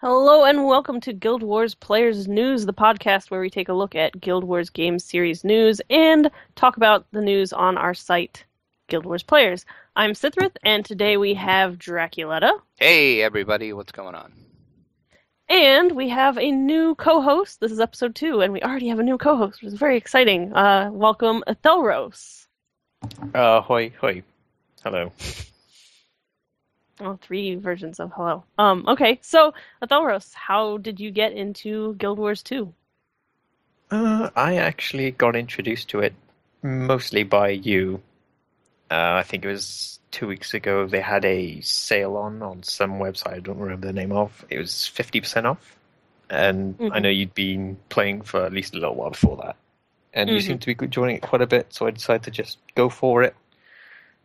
Hello and welcome to Guild Wars Players News, the podcast where we take a look at Guild Wars Game Series news and talk about the news on our site, Guild Wars Players. I'm Sithrith, and today we have Draculetta. Hey everybody, what's going on? And we have a new co-host. This is episode 2, and we already have a new co-host, which is very exciting. Welcome, Ethelros. Hoi, hoi. Hello. Oh, 3 versions of hello. Okay, so Ethelros, how did you get into Guild Wars 2? I actually got introduced to it mostly by you. I think it was 2 weeks ago. They had a sale on some website I don't remember the name of. It was 50% off. And I know you'd been playing for at least a little while before that. And you seemed to be enjoying it quite a bit, so I decided to just go for it.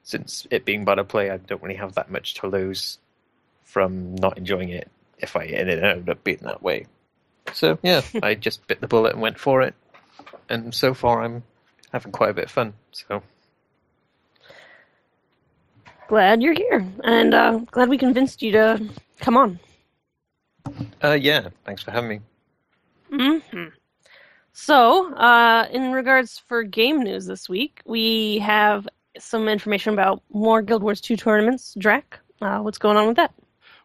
Since it being butter play, I don't really have that much to lose from not enjoying it if I ended up being that way. So, yeah, I just bit the bullet and went for it. And so far, I'm having quite a bit of fun. So, Glad you're here, and glad we convinced you to come on. yeah, thanks for having me. So, in regards for game news this week, we have some information about more Guild Wars 2 tournaments. Drac, what's going on with that?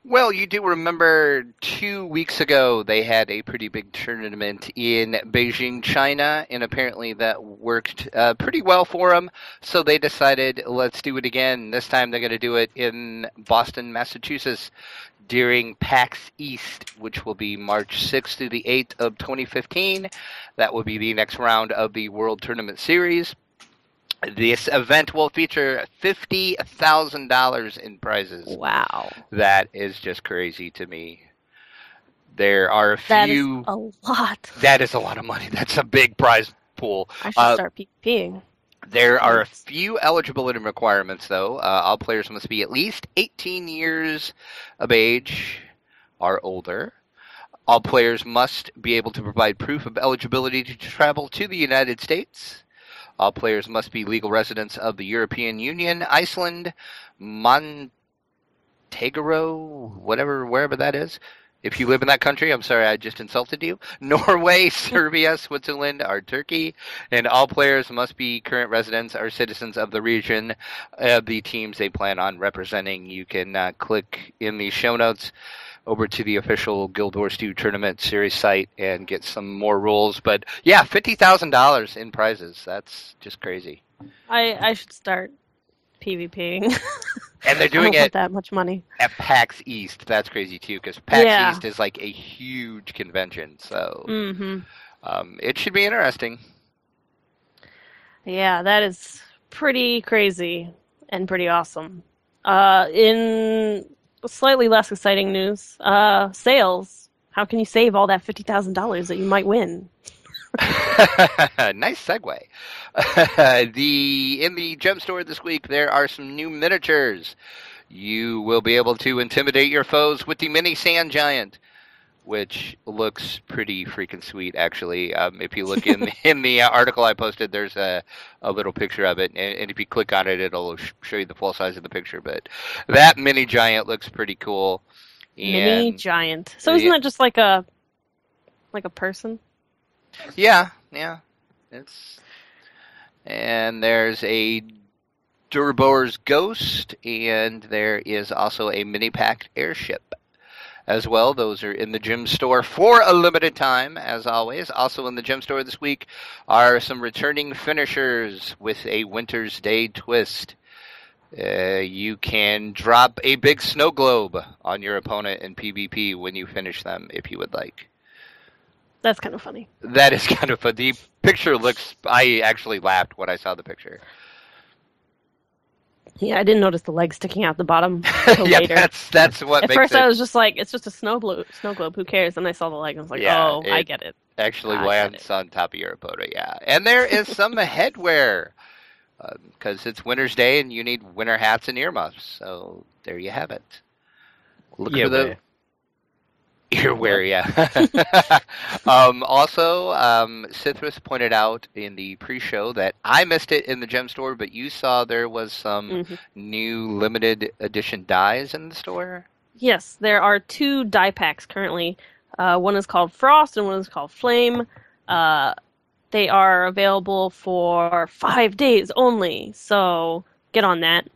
Well, you do remember 2 weeks ago they had a pretty big tournament in Beijing, China, and apparently that worked pretty well for them. So they decided, let's do it again. This time they're going to do it in Boston, Massachusetts during PAX East, which will be March 6th through the 8th of 2015. That will be the next round of the World Tournament Series. This event will feature $50,000 in prizes. Wow. That is just crazy to me. There are a few... That is a lot. That is a lot of money. That's a big prize pool. I should start PvPing. There are a few eligibility requirements, though. All players must be at least 18 years of age or older. All players must be able to provide proof of eligibility to travel to the United States. All players must be legal residents of the European Union, Iceland, Montenegro, wherever that is. If you live in that country, I'm sorry I just insulted you. Norway, Serbia, Switzerland, or Turkey. And all players must be current residents or citizens of the region of the teams they plan on representing. You can click in the show notes over to the official Guild Wars 2 Tournament Series site and get some more rules. But yeah, $50,000 in prizes. That's just crazy. I should start PvPing. And they're doing I don't it want that much money at PAX East. That's crazy too, because PAX East is like a huge convention. So it should be interesting. Yeah, that is pretty crazy and pretty awesome. In slightly less exciting news, sales. How can you save all that $50,000 that you might win? Nice segue. In the gem store this week, there are some new miniatures. You will be able to intimidate your foes with the mini sand giant, which looks pretty freaking sweet, actually. If you look in the article I posted, there's a little picture of it, and if you click on it, it'll show you the full size of the picture. But that mini giant looks pretty cool. Mini giant. So isn't that just like a person? Yeah. And there's a Durbor's Ghost, and there is also a mini-packed airship as well. Those are in the gem store for a limited time, as always. Also in the gem store this week are some returning finishers with a Winter's Day twist. You can drop a big snow globe on your opponent in PvP when you finish them, if you would like. That's kind of funny. That is kind of fun. The picture looks... I actually laughed when I saw the picture. Yeah, I didn't notice the legs sticking out the bottom yeah, later. That's what At makes first it... I was just like, it's just a snow globe, who cares? And I saw the leg and I was like, Yeah, I get it. Actually lands on top of your opponent, yeah. And there is some headwear, because it's Winter's Day and you need winter hats and earmuffs. So there you have it. Look for the... Earwear, yeah. Also, Cithrus pointed out in the pre-show that I missed it in the gem store, but you saw there was some new limited edition dies in the store. Yes, there are 2 die packs currently. One is called Frost and one is called Flame. They are available for 5 days only, so get on that.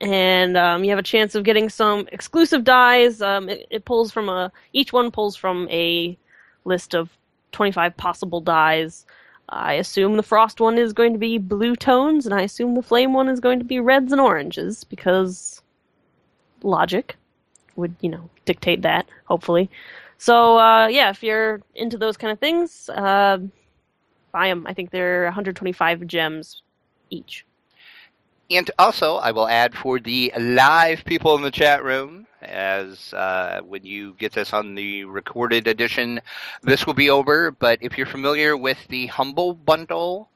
And you have a chance of getting some exclusive dies. It pulls from each one pulls from a list of 25 possible dies. I assume the Frost one is going to be blue tones, and I assume the Flame one is going to be reds and oranges, because logic would, dictate that, hopefully. So, yeah, if you're into those kind of things, buy them. I think they're 125 gems each. And also, I will add for the live people in the chat room, as when you get this on the recorded edition, this will be over. But if you're familiar with the Humble Bundle,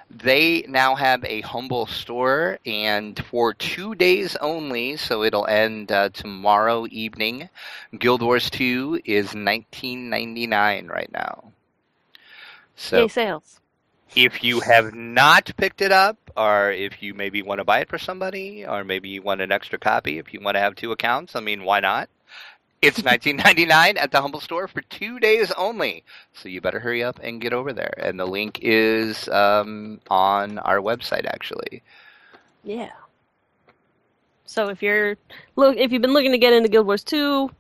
they now have a Humble store, and for 2 days only, so it'll end tomorrow evening, Guild Wars 2 is $19.99 right now. So, Yay, sales. if you have not picked it up, or if you maybe want to buy it for somebody, or maybe you want an extra copy, if you want to have 2 accounts, I mean, why not? It's $19.99 at the Humble Store for 2 days only. So you better hurry up and get over there. And the link is on our website, actually. Yeah. So if you've been looking to get into Guild Wars 2,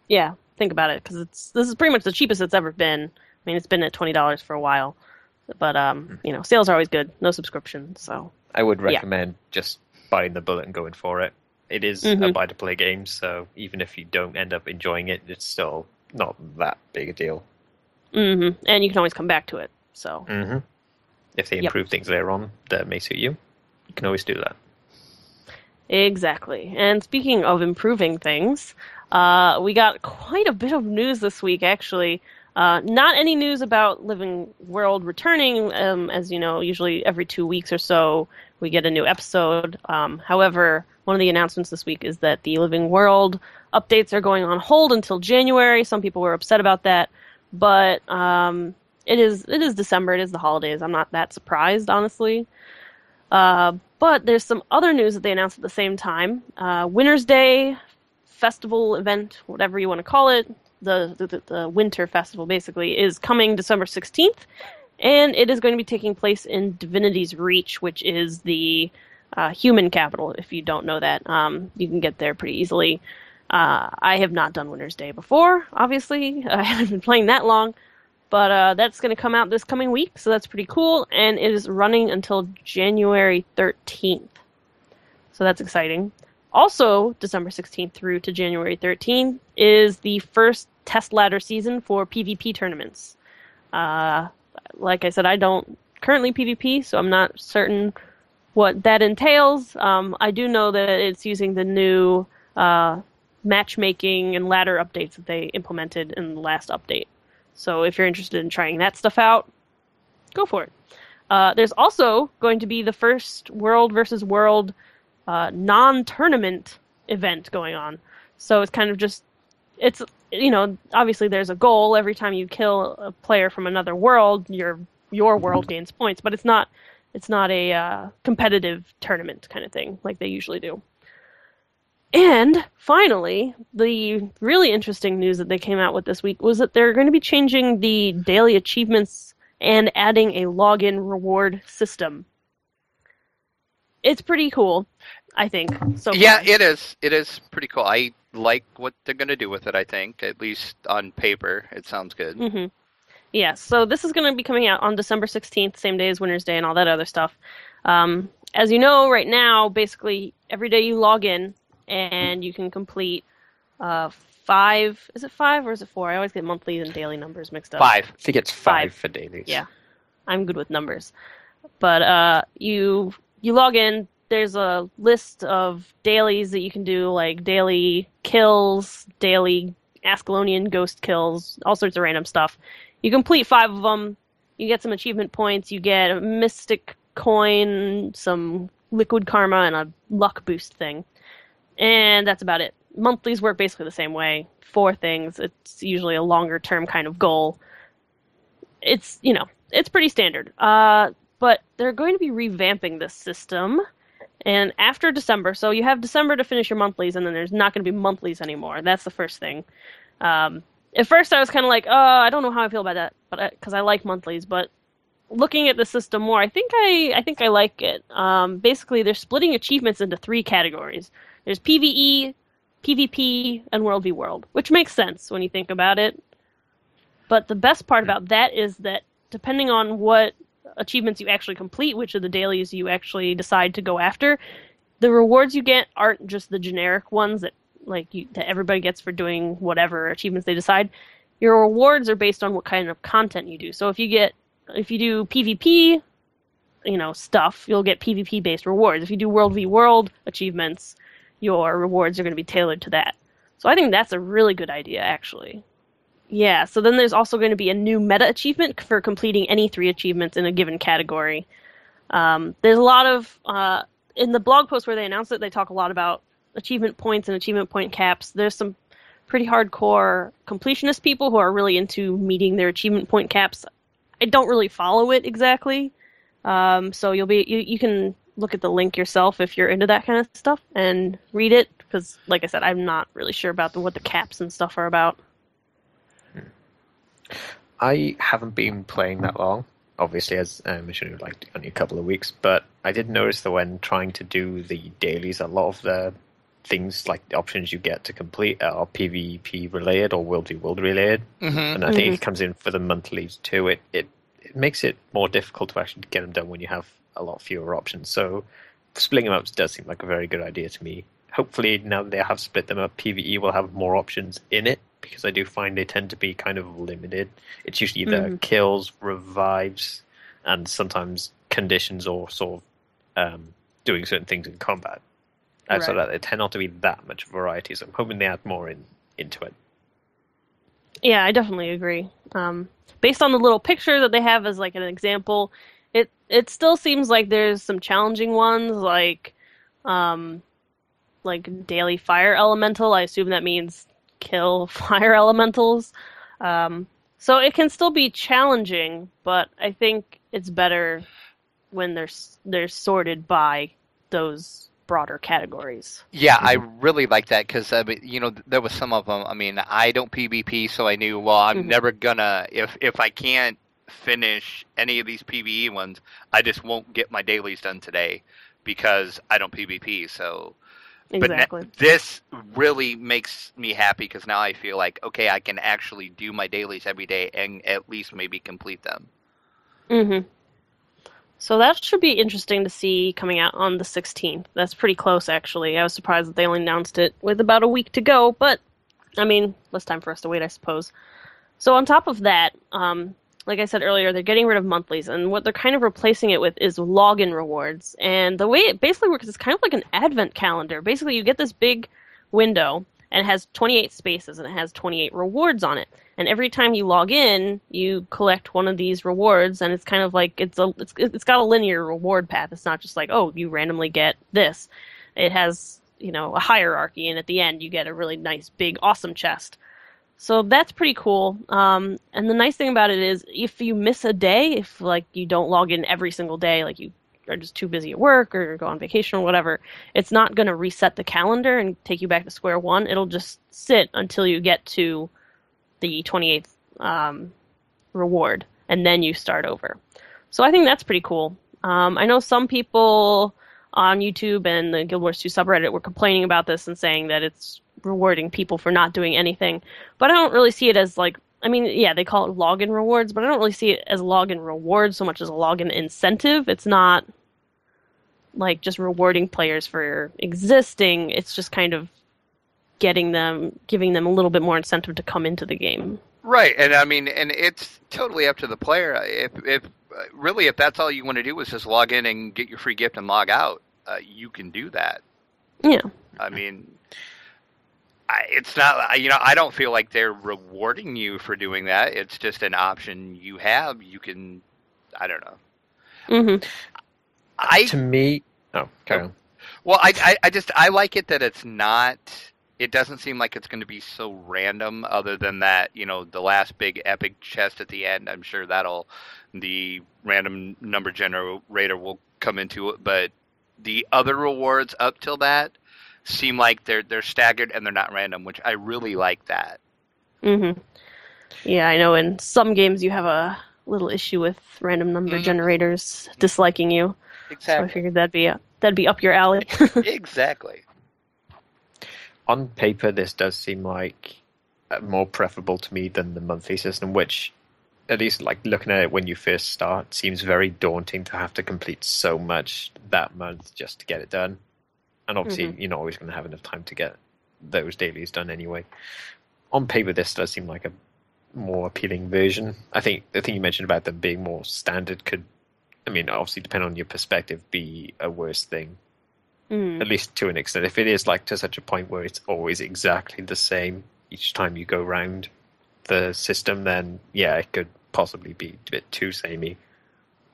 yeah, think about it, because this is pretty much the cheapest it's ever been. I mean, it's been at $20 for a while, but sales are always good. No subscription, so I would recommend just biting the bullet and going for it. It is a buy-to-play game, so even if you don't end up enjoying it, it's still not that big a deal. Mm-hmm. And you can always come back to it. So if they improve things later on that may suit you, you can always do that. Exactly. And speaking of improving things, we got quite a bit of news this week, actually. Not any news about Living World returning. As you know, usually every 2 weeks or so we get a new episode. However, one of the announcements this week is that the Living World updates are going on hold until January. Some people were upset about that, but it is December. It is the holidays. I'm not that surprised, honestly. But there's some other news that they announced at the same time. Winter's Day festival event, whatever you want to call it, the winter festival basically, is coming December 16th, and it is going to be taking place in Divinity's Reach, which is the human capital. If you don't know that, you can get there pretty easily. I have not done Winter's Day before, obviously. I haven't been playing that long, but that's going to come out this coming week, so that's pretty cool, and it is running until January 13th. So that's exciting. Also, December 16th through to January 13th is the first test ladder season for PvP tournaments. Like I said, I don't currently PvP, so I'm not certain what that entails. I do know that it's using the new matchmaking and ladder updates that they implemented in the last update. So if you're interested in trying that stuff out, go for it. There's also going to be the first World versus World non-tournament event going on. So it's kind of just, obviously there's a goal. Every time you kill a player from another world, your world gains points, but it's not a competitive tournament kind of thing like they usually do. And finally, the really interesting news that they came out with this week was that they're going to be changing the daily achievements and adding a login reward system. It's pretty cool, I think. Yeah, it is. It is pretty cool. I like what they're going to do with it, I think. At least on paper, it sounds good. Mm-hmm. Yeah, so this is going to be coming out on December 16th, same day as Winter's Day and all that other stuff. As you know, right now, basically, every day you log in, and you can complete 5... Is it 5 or is it 4? I always get monthly and daily numbers mixed up. 5. I think it's 5 for dailies. Yeah, I'm good with numbers. But you log in, there's a list of dailies that you can do, like daily kills, daily Ascalonian ghost kills, all sorts of random stuff. You complete 5 of them, you get some achievement points, you get a mystic coin, some liquid karma, and a luck boost thing. And that's about it. Monthlies work basically the same way. 4 things. It's usually a longer term kind of goal. It's pretty standard. But they're going to be revamping this system, And after December, so you have December to finish your monthlies, and then there's not going to be monthlies anymore. That's the first thing. Um, at first, I was kind of like, I don't know how I feel about that, but because I like monthlies. But looking at the system more, I think I like it. Basically, they're splitting achievements into three categories. There's PVE, PvP, and World v World, which makes sense when you think about it. But the best part about that is that depending on what achievements you actually complete, which of the dailies you actually decide to go after, the rewards you get aren't just the generic ones that everybody gets for doing whatever achievements they decide. Your rewards are based on what kind of content you do. So if you do PvP, stuff, you'll get PvP based rewards. If you do World v World achievements, your rewards are going to be tailored to that. So I think that's a really good idea, actually. Yeah, so then there's also going to be a new meta achievement for completing any three achievements in a given category. There's a lot of in the blog post where they announced it, they talk a lot about achievement points and achievement point caps. There's some pretty hardcore completionist people who are really into meeting their achievement point caps. I don't really follow it exactly, so you can look at the link yourself if you're into that kind of stuff and read it because, like I said, I'm not really sure about what the caps and stuff are about. I haven't been playing that long, obviously, as I mentioned, like only a couple of weeks. But I did notice that when trying to do the dailies, a lot of the things, like the options you get to complete, are PvP related or World v World related. And I think it comes in for the monthlies too. It makes it more difficult to actually get them done when you have a lot fewer options. So splitting them up does seem like a very good idea to me. Hopefully, now that they have split them up, PvE will have more options in it, because I do find they tend to be kind of limited. It's usually either kills, revives, and sometimes conditions or sort of doing certain things in combat. Outside of that, they tend not to be that much variety, so I'm hoping they add more into it. Yeah, I definitely agree. Based on the little picture that they have as like an example, it still seems like there's some challenging ones, like daily fire elemental. I assume that means kill fire elementals. So it can still be challenging, but I think it's better when they're sorted by those broader categories. Yeah, I really like that because there was some of them. I mean, I don't PvP, so I knew, well, I'm never gonna, if I can't finish any of these PvE ones, I just won't get my dailies done today because I don't PvP. So, Exactly. but this really makes me happy because now I feel like, okay, I can actually do my dailies every day and at least maybe complete them. So that should be interesting to see coming out on the 16th. That's pretty close, actually. I was surprised that they only announced it with about a week to go, but, I mean, less time for us to wait, I suppose. So on top of that, like I said earlier, they're getting rid of monthlies, and what they're kind of replacing it with is login rewards. And the way it basically works is kind of like an advent calendar. Basically, you get this big window, and it has 28 spaces, and it has 28 rewards on it. And every time you log in, you collect one of these rewards, and it's kind of like it's got a linear reward path. It's not just like, oh, you randomly get this. It has, a hierarchy, and at the end you get a really nice, big, awesome chest. So that's pretty cool. And the nice thing about it is if you miss a day, if like you don't log in every single day, like you are just too busy at work or go on vacation or whatever, it's not going to reset the calendar and take you back to square one. It'll just sit until you get to the 28th reward, and then you start over. So I think that's pretty cool. I know some people on YouTube and the Guild Wars 2 subreddit were complaining about this and saying that it's rewarding people for not doing anything. But I don't really see it as like, I mean, yeah, they call it login rewards, but I don't really see it as a login reward so much as a login incentive. It's not like just rewarding players for existing. It's just kind of giving them a little bit more incentive to come into the game. Right, and I mean, and it's totally up to the player. If that's all you want to do is just log in and get your free gift and log out, you can do that. Yeah. I mean, it's not, I don't feel like they're rewarding you for doing that. It's just an option you have. You can, I don't know. To me, carry on. Well, I like it that it's not. It doesn't seem like it's going to be so random. Other than that, the last big epic chest at the end. I'm sure the random number generator will come into it, but The other rewards up till that seem like they're staggered and they're not random, which I really like that. Mm-hmm. Yeah, I know in some games you have a little issue with random number generators disliking you. So I Exactly. figured that'd be up your alley. Exactly. On paper, this does seem like more preferable to me than the monthly system, which, at least like looking at it when you first start, seems very daunting to have to complete so much that month just to get it done. And obviously, you're not always going to have enough time to get those dailies done anyway. On paper, this does seem like a more appealing version. I think the thing you mentioned about them being more standard could, I mean, obviously, depending on your perspective, be a worse thing. At least to an extent. If it is like to such a point where it's always exactly the same each time you go round the system, then yeah, it could possibly be a bit too samey.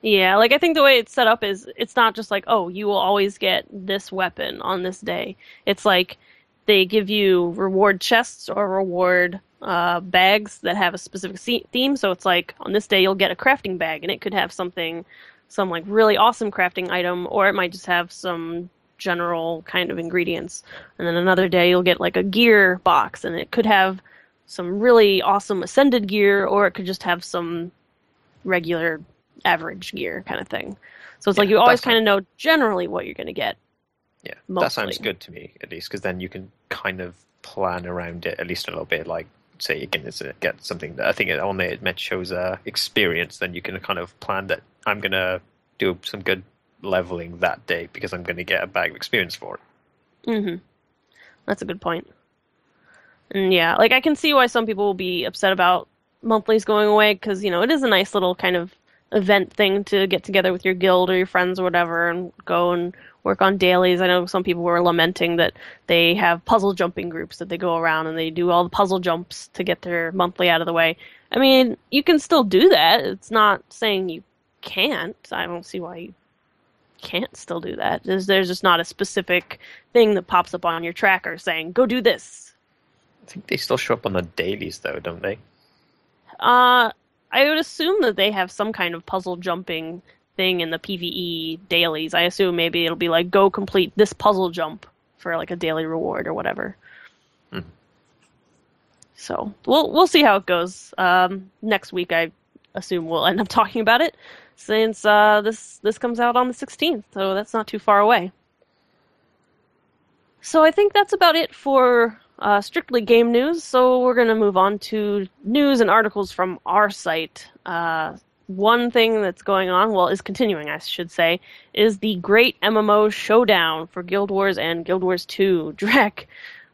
Yeah, like I think the way it's set up is it's not just like, oh, you will always get this weapon on this day. It's like they give you reward chests or reward bags that have a specific theme. So it's like on this day you'll get a crafting bag, and it could have some like really awesome crafting item, or it might just have some general kind of ingredients. And then another day you'll get like a gear box, and it could have some really awesome ascended gear, or it could just have some regular average gear kind of thing. So it's like you always kind of know generally what you're going to get. Yeah, mostly. That sounds good to me, at least, because then you can kind of plan around it at least a little bit. Like, say, again, get something that I think on there it shows experience, then you can kind of plan that I'm going to do some good leveling that day because I'm going to get a bag of experience for it. Mm-hmm. That's a good point. And yeah, like I can see why some people will be upset about monthlies going away because, you know, it is a nice little kind of event thing to get together with your guild or your friends or whatever and go and work on dailies. I know some people were lamenting that they have puzzle jumping groups that they go around and they do all the puzzle jumps to get their monthly out of the way. I mean, you can still do that. It's not saying you can't. I don't see why you can't still do that. There's just not a specific thing that pops up on your tracker saying, go do this. I think they still show up on the dailies, though, don't they? I would assume that they have some kind of puzzle jumping thing in the PvE dailies. I assume maybe it'll be like, go complete this puzzle jump for like a daily reward or whatever. So we'll see how it goes. Next week, I assume we'll end up talking about it, since this comes out on the 16th, so that's not too far away. So I think that's about it for strictly game news, so we're going to move on to news and articles from our site. One thing that's going on, well, is continuing, I should say, is the Great MMO Showdown for Guild Wars and Guild Wars 2. Drek,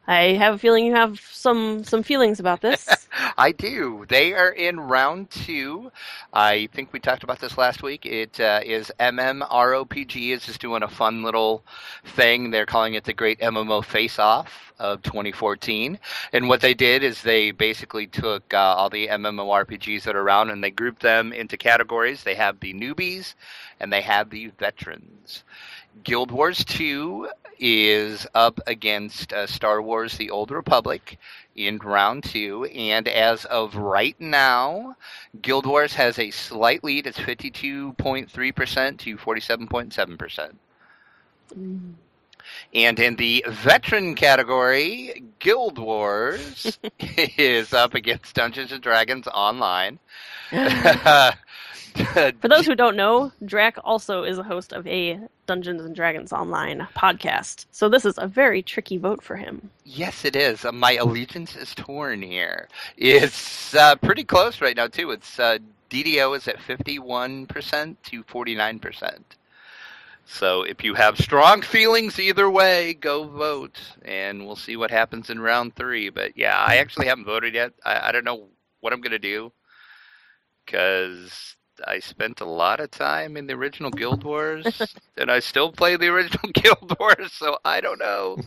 I have a feeling you have some feelings about this. I do. They are in round 2. I think we talked about this last week. It is MMORPG is just doing a fun little thing. They're calling it the Great MMO Face-Off of 2014. And what they did is they basically took all the MMORPGs that are around and they grouped them into categories. They have the newbies and they have the veterans. Guild Wars 2 is up against Star Wars The Old Republic in round 2, and as of right now, Guild Wars has a slight lead. It's 52.3% to 47.7%. And in the veteran category, Guild Wars is up against Dungeons & Dragons Online. For those who don't know, Drac also is a host of a Dungeons & Dragons Online podcast, so this is a very tricky vote for him. Yes, it is. My allegiance is torn here. It's pretty close right now, too. It's DDO is at 51% to 49%. So if you have strong feelings either way, go vote, and we'll see what happens in round 3. But yeah, I actually haven't voted yet. I don't know what I'm going to do, because I spent a lot of time in the original Guild Wars, and I still play the original Guild Wars, so I don't know.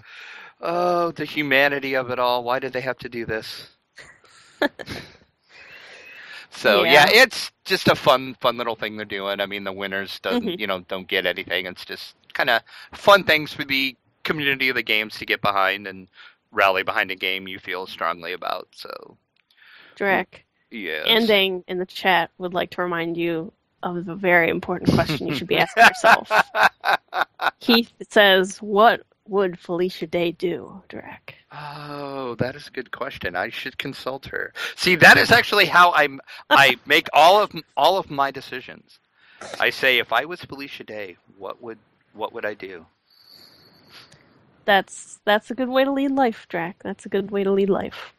Oh, the humanity of it all. Why did they have to do this? So yeah, it's just a fun little thing they're doing. I mean, the winners don't get anything. It's just kind of fun things for the community of the games to get behind and rally behind a game you feel strongly about. So, Drek. Yes. Andang in the chat would like to remind you of the very important question you should be asking yourself. Keith says, "What would Felicia Day do, Drac?" Oh, that is a good question. I should consult her. See, that is actually how I make all of my decisions. I say, if I was Felicia Day, what would I do? That's a good way to lead life, Drac. That's a good way to lead life.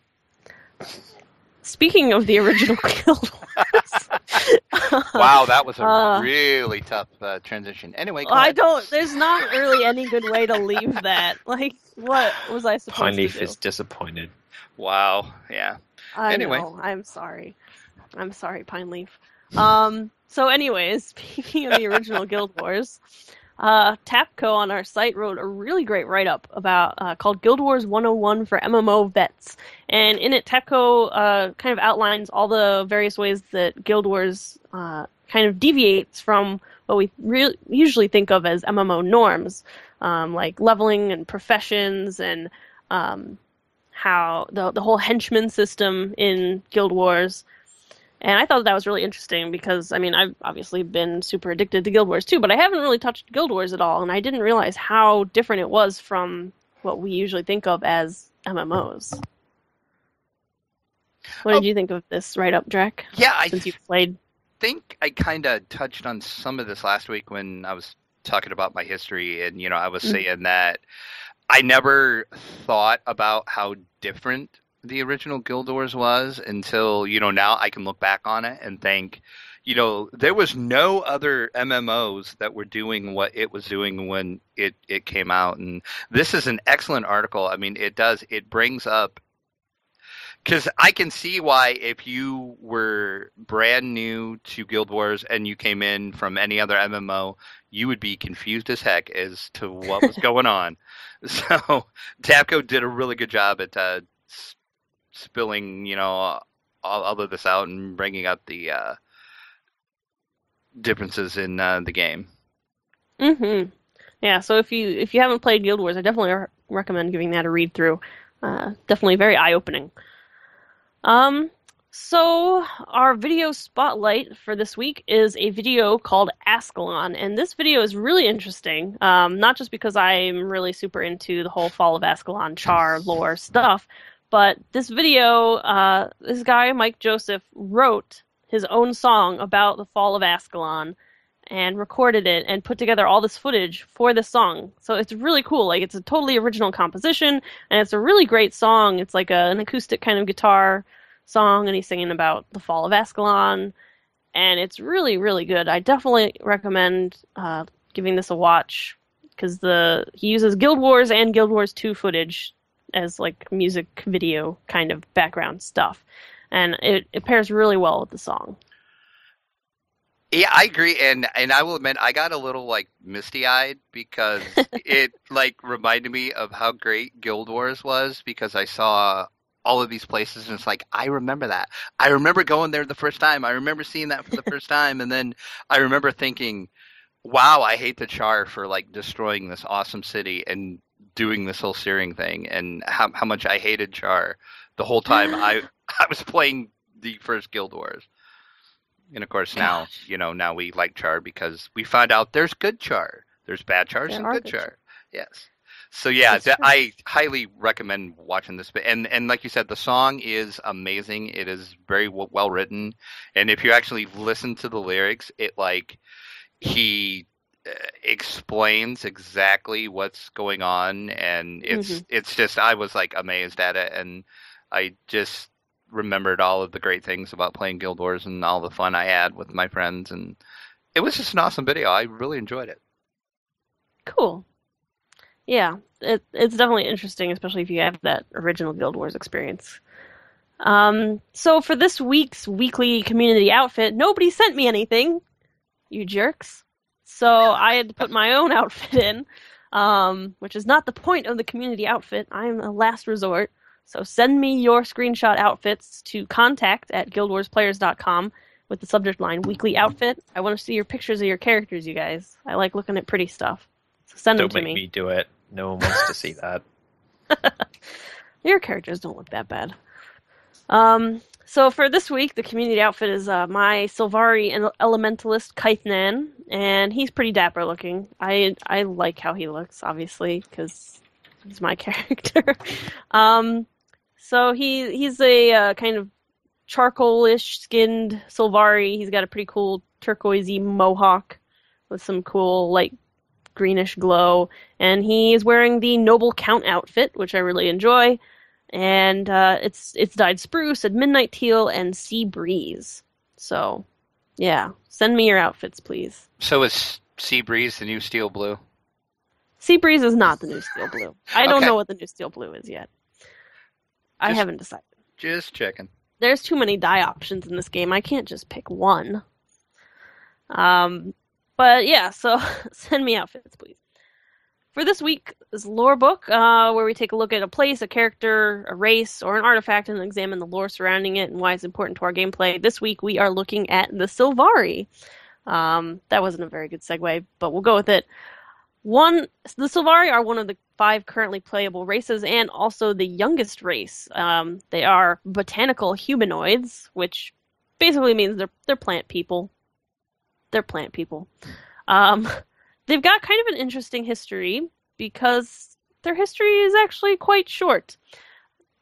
Speaking of the original Guild Wars, Wow, that was a really tough transition. Anyway, go ahead. There's not really any good way to leave that. Like, what was I supposed to Pineleaf do? is disappointed. Wow, yeah. I Anyway. know. I'm sorry. I'm sorry, Pineleaf. So anyways, speaking of the original Guild Wars, Tapco on our site wrote a really great write-up about called Guild Wars 101 for MMO Vets. And in it, Tapco kind of outlines all the various ways that Guild Wars kind of deviates from what we usually think of as MMO norms, like leveling and professions and how the whole henchman system in Guild Wars. And I thought that was really interesting because, I mean, I've obviously been super addicted to Guild Wars too, but I haven't really touched Guild Wars at all, and I didn't realize how different it was from what we usually think of as MMOs. What did you think of this write-up, Drac? Yeah, since you've played. think I kind of touched on some of this last week when I was talking about my history, and I was saying that I never thought about how different the original Guild Wars was until now I can look back on it and think there was no other MMOs that were doing what it was doing when it came out. And this is an excellent article. I mean, it brings up, because I can see why if you were brand new to Guild Wars and you came in from any other MMO, you would be confused as heck as to what was going on. So Tapco did a really good job at spilling, all of this out and bringing up the differences in the game. Mm-hmm. Yeah, so if you haven't played Guild Wars, I definitely recommend giving that a read through. Definitely very eye-opening. So our video spotlight for this week is a video called Ascalon, and this video is really interesting, not just because I'm really super into the whole Fall of Ascalon char lore stuff, but this video, this guy, Mike Joseph, wrote his own song about the Fall of Ascalon and recorded it and put together all this footage for this song. So it's really cool. Like, it's a totally original composition, and it's a really great song. It's like an acoustic kind of guitar song, and he's singing about the Fall of Ascalon, and it's really, really good. I definitely recommend giving this a watch, because he uses Guild Wars and Guild Wars 2 footage as like music video kind of background stuff, and it pairs really well with the song. Yeah, I agree, and I will admit I got a little like misty-eyed because it like reminded me of how great Guild Wars was, because I saw all of these places and it's like, I remember that. I remember going there the first time. I remember seeing that for the first time, and then I remember thinking, wow, I hate the Char for like destroying this awesome city and doing this whole searing thing, and how much I hated Char the whole time I was playing the first Guild Wars. And of course now, now we like Char because we found out there's good Char. There's bad Chars and good Char. Yes. So yeah, I highly recommend watching this. And like you said, the song is amazing. It is very well written. And if you actually listen to the lyrics, it like he explains exactly what's going on, and it's just, I was like amazed at it, and I just remembered all of the great things about playing Guild Wars and all the fun I had with my friends, and it was just an awesome video. I really enjoyed it. Cool. Yeah, it's definitely interesting, especially if you have that original Guild Wars experience. So for this week's weekly community outfit, nobody sent me anything, you jerks. So I had to put my own outfit in, which is not the point of the community outfit. I'm a last resort. So send me your screenshot outfits to contact@guildwarsplayers.com with the subject line weekly outfit. I want to see your pictures of your characters, you guys. I like looking at pretty stuff. So send them to me. Don't make me do it. No one wants to see that. Your characters don't look that bad. So for this week, the community outfit is my Sylvari Elementalist Kythnan and he's pretty dapper looking. I like how he looks, obviously, because he's my character. um, so he's a kind of charcoalish skinned Sylvari. He's got a pretty cool turquoisey mohawk with some cool light greenish glow, and he is wearing the Noble Count outfit, which I really enjoy. And it's dyed spruce and midnight teal and sea breeze. So, yeah, send me your outfits, please. So is Sea Breeze the new Steel Blue? Sea breeze is not the new steel blue. I don't Okay. know what the new steel blue is yet. I haven't decided. Just checking. There's too many dye options in this game. I can't just pick one. But yeah, so send me outfits, please. For this week's lore book, where we take a look at a place, a character, a race, or an artifact and examine the lore surrounding it and why it's important to our gameplay, this week we are looking at the Sylvari. That wasn't a very good segue, but we'll go with it. The Sylvari are one of the 5 currently playable races and also the youngest race. They are botanical humanoids, which basically means they're plant people. They're plant people. They've got kind of an interesting history because their history is actually quite short.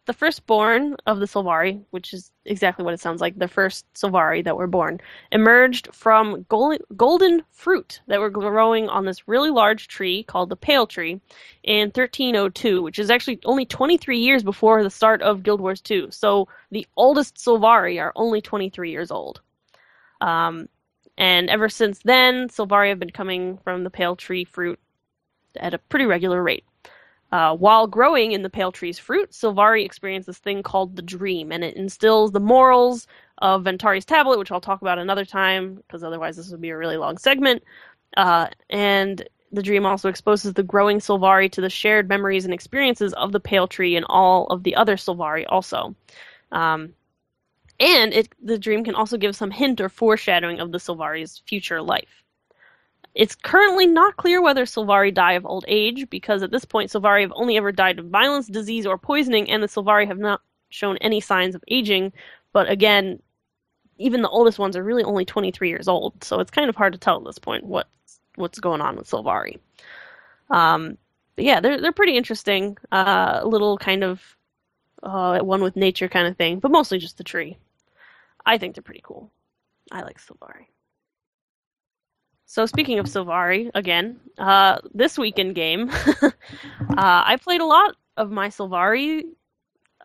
The firstborn of the Sylvari, which is exactly what it sounds like, the first Sylvari that were born, emerged from golden fruit that were growing on this really large tree called the Pale Tree in 1302, which is actually only 23 years before the start of Guild Wars 2. So the oldest Sylvari are only 23 years old. And ever since then, Sylvari have been coming from the Pale Tree fruit at a pretty regular rate. While growing in the Pale Tree's fruit, Sylvari experience this thing called the Dream, and it instills the morals of Ventari's Tablet, which I'll talk about another time, because otherwise this would be a really long segment. And the Dream also exposes the growing Sylvari to the shared memories and experiences of the Pale Tree and all of the other Sylvari also. And the Dream can also give some hint or foreshadowing of the Sylvari's future life. It's currently not clear whether Sylvari die of old age, because at this point Sylvari have only ever died of violence, disease, or poisoning, and the Sylvari have not shown any signs of aging. But again, even the oldest ones are really only 23 years old, so it's kind of hard to tell at this point what's going on with Sylvari. But yeah, they're pretty interesting. A little kind of at one with nature kind of thing, but mostly just the tree. I think they're pretty cool. I like Sylvari. So speaking of Sylvari, again, this week in game, I played a lot of my Sylvari,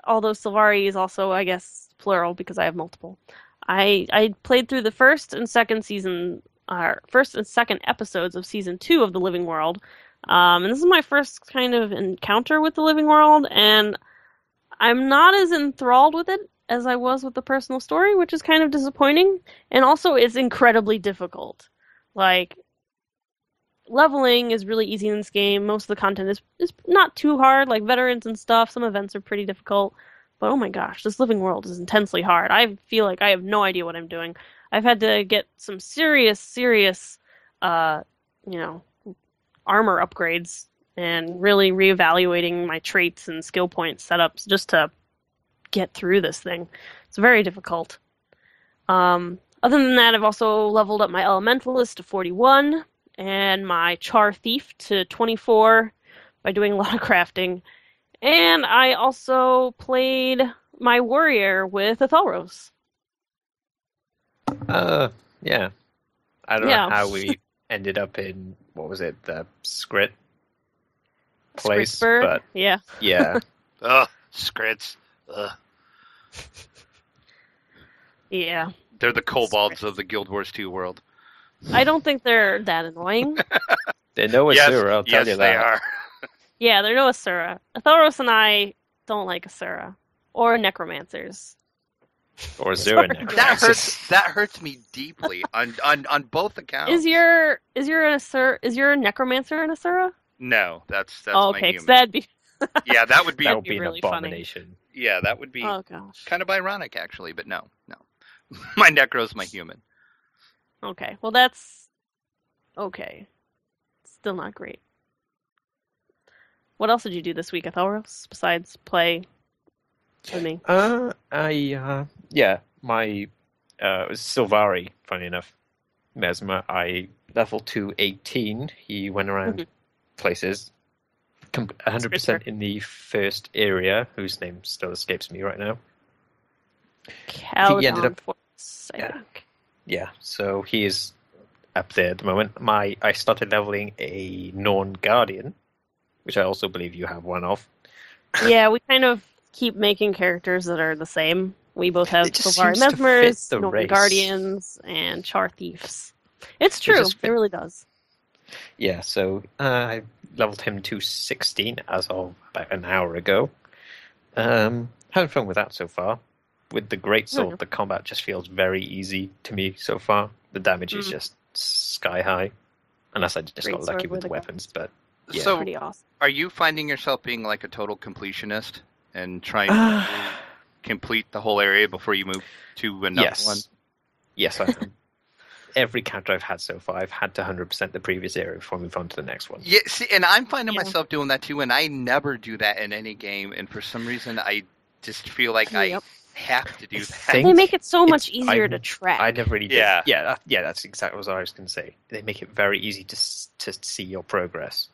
although Sylvari is also, I guess, plural because I have multiple. I played through the first and second episodes of season 2 of the Living World, and this is my first kind of encounter with the Living World, and I'm not as enthralled with it as I was with the personal story, which is kind of disappointing, and also it's incredibly difficult. Like, leveling is really easy in this game. Most of the content is not too hard, like veterans and stuff. Some events are pretty difficult. But oh my gosh, this Living World is intensely hard. I feel like I have no idea what I'm doing. I've had to get some serious, armor upgrades and really reevaluating my traits and skill point setups just to get through this thing. It's very difficult. Other than that, I've also leveled up my Elementalist to 41 and my Char Thief to 24 by doing a lot of crafting. And I also played my Warrior with Athalros. Yeah. I don't know how we ended up in, what was it, the Skrit place, Skrittsburg? but yeah. Ugh, Skrits. Ugh. Yeah. They're the kobolds of the Guild Wars 2 world. I don't think they're that annoying. They know Asura, I'll tell you that. Yes, they are. Yeah, they're no Asura. Athalros and I don't like Asura. Or necromancers. Or Asura necromancers. That hurts me deeply on both accounts. Is your necromancer an Asura? No, that's oh, my okay, human. that'd be Yeah, that would be That would be really an abomination. Yeah, that would be oh gosh. kind of ironic actually, but no. My Necro's my human. Okay, well that's okay. Still not great. What else did you do this week, Athalros, besides play with me? My it was Sylvari, funny enough. Mesmer, I level 218. He went around places, 100% in the first area, whose name still escapes me right now. I think he ended up, Force, I think. Yeah, so he is up there at the moment. I started leveling a Norn Guardian, which I also believe you have one of. Yeah, we kind of keep making characters that are the same. We both have It just Sylvari seems to fit Mesmers, the Northern race. Guardians, and Char Thieves. It's true. It really does. Yeah, so I leveled him to 16 as of about an hour ago. Having fun with that so far. With the Greatsword, the combat just feels very easy to me so far. The damage is just sky high. Unless I just got lucky with the weapons, but yeah. So, pretty awesome. Are you finding yourself being like a total completionist and trying to complete the whole area before you move to another one? Yes, I am. Every character I've had so far, I've had to 100% the previous area before I move on to the next one. Yeah, see, and I'm finding myself doing that too, and I never do that in any game, and for some reason I just feel like I have to do that. They make it so much easier to track. I never really did. Yeah. That's exactly what I was going to say. They make it very easy to see your progress.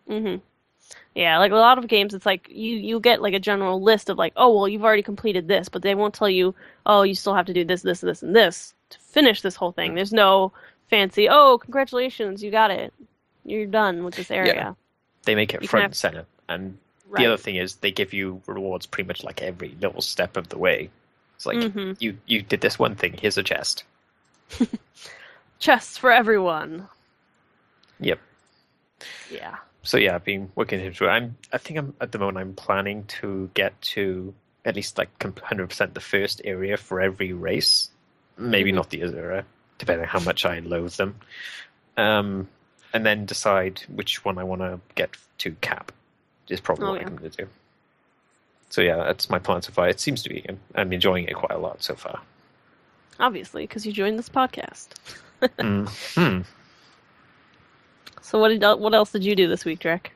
Mm-hmm. Yeah, like a lot of games, it's like you get like a general list of like, oh, well, you've already completed this, but they won't tell you, oh, you still have to do this, this, this, and this to finish this whole thing. There's no fancy, oh, congratulations, you got it. You're done with this area. Yeah. They make it front and center. And the other thing is they give you rewards pretty much like every little step of the way. It's like, you did this one thing, here's a chest. Chests for everyone. Yep. Yeah. So yeah, I've been working into it. I think at the moment I'm planning to get to at least like 100% the first area for every race. Maybe not the other area, depending on how much I loathe them. And then decide which one I want to get to cap. Is probably what I'm going to do. So yeah, that's my plan so far. It seems to be. I'm enjoying it quite a lot so far. Obviously, because you joined this podcast. Mm-hmm. So what else did you do this week, Drek?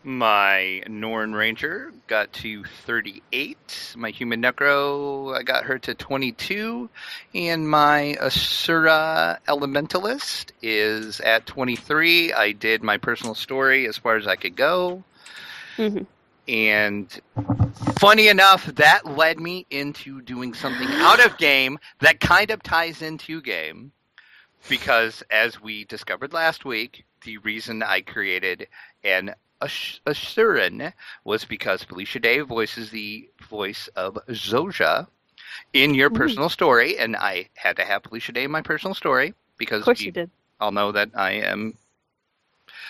My Norn Ranger got to 38. My Human Necro, I got her to 22. And my Asura Elementalist is at 23. I did my personal story as far as I could go. Mm-hmm. And funny enough, that led me into doing something out of game that kind of ties into game. Because as we discovered last week, the reason I created an Asuran was because Felicia Day voices the voice of Zoja in your personal story, and I had to have Felicia Day in my personal story because of course you did. All know that I am.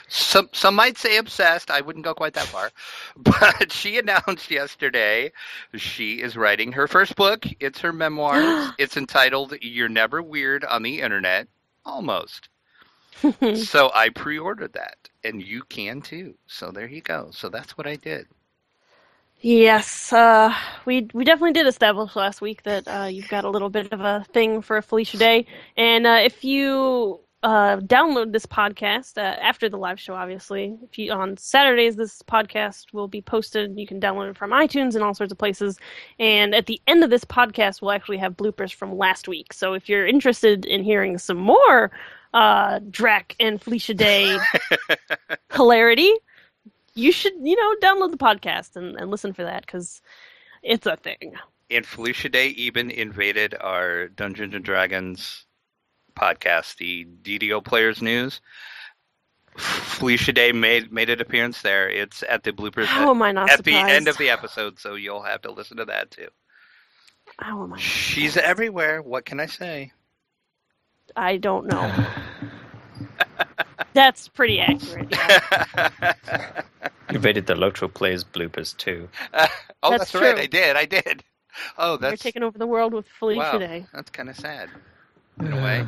Some might say obsessed. I wouldn't go quite that far, but she announced yesterday she is writing her first book. It's her memoirs. It's entitled "You're Never Weird on the Internet." Almost. So I pre-ordered that, and you can too. So there you go. So that's what I did. Yes, we definitely did establish last week that you've got a little bit of a thing for Felicia Day, and if you download this podcast after the live show, obviously, if you on Saturdays this podcast will be posted. You can download it from iTunes and all sorts of places. And at the end of this podcast, we'll actually have bloopers from last week. So if you're interested in hearing some more Drac and Felicia Day hilarity, you should, download the podcast and listen for that, because it's a thing. And Felicia Day even invaded our Dungeons and Dragons podcast, the DDO Players News. Felicia Day made an appearance there. It's at the bloopers at the end of the episode, so you'll have to listen to that too. How am I? She's everywhere. What can I say? I don't know. That's pretty accurate. Yeah. You invaded the Lotro Players bloopers too. That's right. I did. Oh, You're taking over the world with Felicia Day. That's kind of sad. In a way.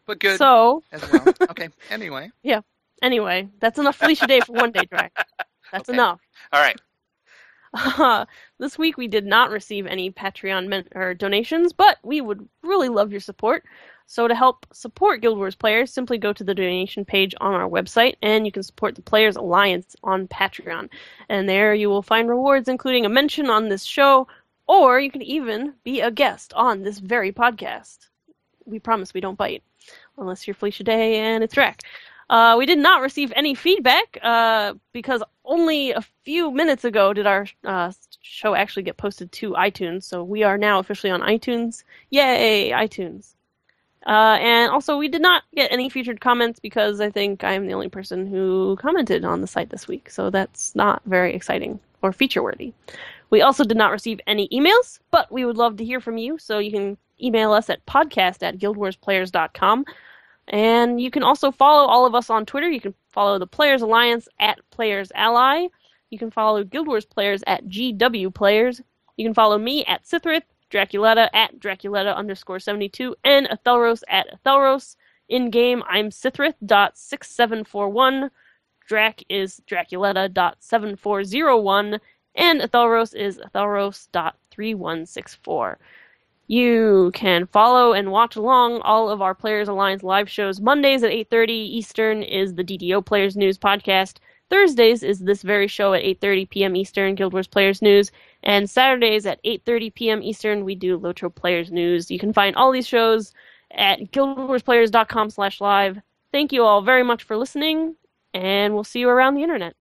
But good. So, as well. Okay, anyway. Yeah. Anyway, that's enough Felicia Day for one day, Drac. That's enough. All right. This week we did not receive any Patreon donations, but we would really love your support. So to help support Guild Wars players, simply go to the donation page on our website, and you can support the Players Alliance on Patreon. And there you will find rewards, including a mention on this show, or you can even be a guest on this very podcast. We promise we don't bite. Unless you're Felicia Day and it's Drac. We did not receive any feedback because only a few minutes ago did our show actually get posted to iTunes. So we are now officially on iTunes. Yay, iTunes. And also, we did not get any featured comments because I think I'm the only person who commented on the site this week. So that's not very exciting or feature worthy. We also did not receive any emails, but we would love to hear from you. So you can email us at podcast@guildwarsplayers.com. And you can also follow all of us on Twitter. You can follow the Players Alliance at Players Ally. You can follow Guild Wars Players at GW Players. You can follow me at Sithrith, Draculetta at Draculetta_72, and Athelros at Athelros. In game, I'm Sithrith.6741. Drac is Draculetta.7401. And Athelros is Athelros.3164. You can follow and watch along all of our Players Alliance live shows. Mondays at 8:30 Eastern is the DDO Players News podcast. Thursdays is this very show at 8:30 p.m. Eastern, Guild Wars Players News. And Saturdays at 8:30 p.m. Eastern, we do Lotro Players News. You can find all these shows at guildwarsplayers.com/live. Thank you all very much for listening, and we'll see you around the internet.